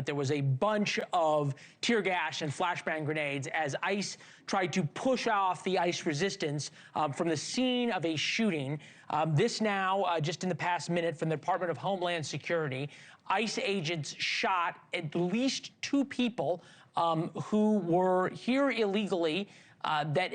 There was a bunch of tear gas and flashbang grenades as ICE tried to push off the ICE resistance from the scene of a shooting. This now, just in the past minute, from the Department of Homeland Security, ICE agents shot at least 2 people who were here illegally that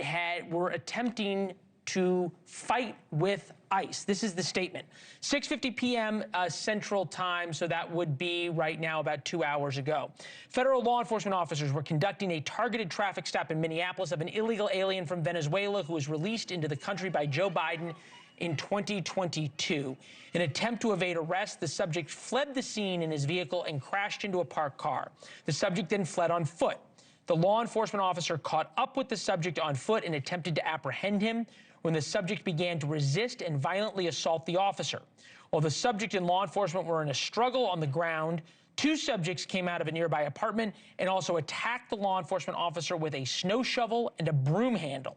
were attempting to fight with ICE. This is the statement. 6:50 p.m. Central Time, so that would be right now about 2 hours ago. Federal law enforcement officers were conducting a targeted traffic stop in Minneapolis of an illegal alien from Venezuela who was released into the country by Joe Biden in 2022. In an attempt to evade arrest, the subject fled the scene in his vehicle and crashed into a parked car. The subject then fled on foot. The law enforcement officer caught up with the subject on foot and attempted to apprehend him when the subject began to resist and violently assault the officer. While the subject and law enforcement were in a struggle on the ground, 2 subjects came out of a nearby apartment and also attacked the law enforcement officer with a snow shovel and a broom handle.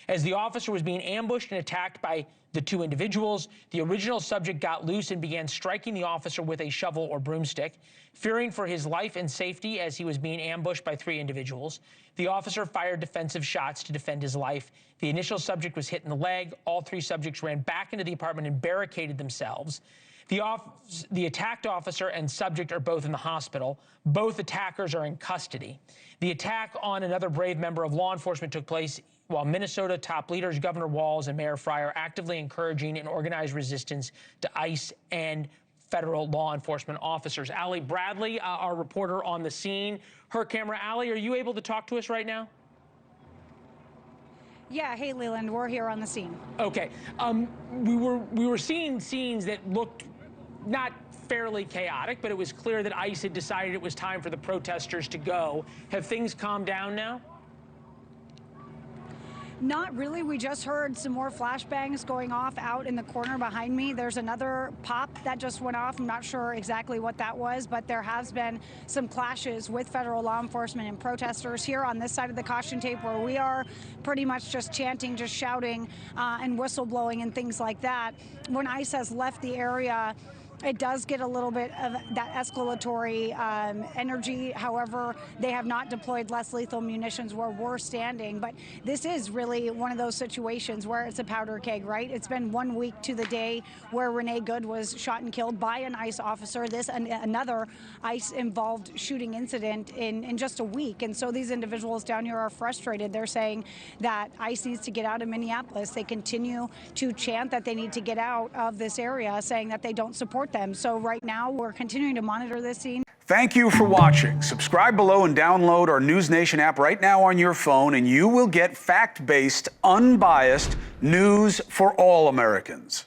As the officer was being ambushed and attacked by the 2 individuals, the original subject got loose and began striking the officer with a shovel or broomstick. Fearing for his life and safety as he was being ambushed by 3 individuals, the officer fired defensive shots to defend his life. The initial subject was hit in the leg. All 3 subjects ran back into the apartment and barricaded themselves. The attacked officer and subject are both in the hospital. Both attackers are in custody. The attack on another brave member of law enforcement took place while Minnesota top leaders Governor Walz and Mayor Frey are actively encouraging an organized resistance to ICE and federal law enforcement officers. Allie Bradley, our reporter on the scene. Her camera. Allie, are you able to talk to us right now? Yeah, hey Leland, we're here on the scene. Okay. We were seeing scenes that looked not fairly chaotic, but it was clear that ICE had decided it was time for the protesters to go. Have things calmed down now? Not really. We just heard some more flashbangs going off out in the corner behind me. There's another pop that just went off. I'm not sure exactly what that was, but there has been some clashes with federal law enforcement and protesters here on this side of the caution tape where we are pretty much just chanting, just shouting and whistleblowing and things like that. When ICE has left the area, it does get a little bit of that escalatory energy. However, they have not deployed less lethal munitions where we're standing. But this is really one of those situations where it's a powder keg, right? It's been 1 week to the day where Renee Good was shot and killed by an ICE officer. This and another ICE-involved shooting incident in just a week. And so these individuals down here are frustrated. They're saying that ICE needs to get out of Minneapolis. They continue to chant that they need to get out of this area, saying that they don't support them. So right now, we're continuing to monitor this scene. Thank you for watching. Subscribe below and download our NewsNation app right now on your phone, and you will get fact-based, unbiased news for all Americans.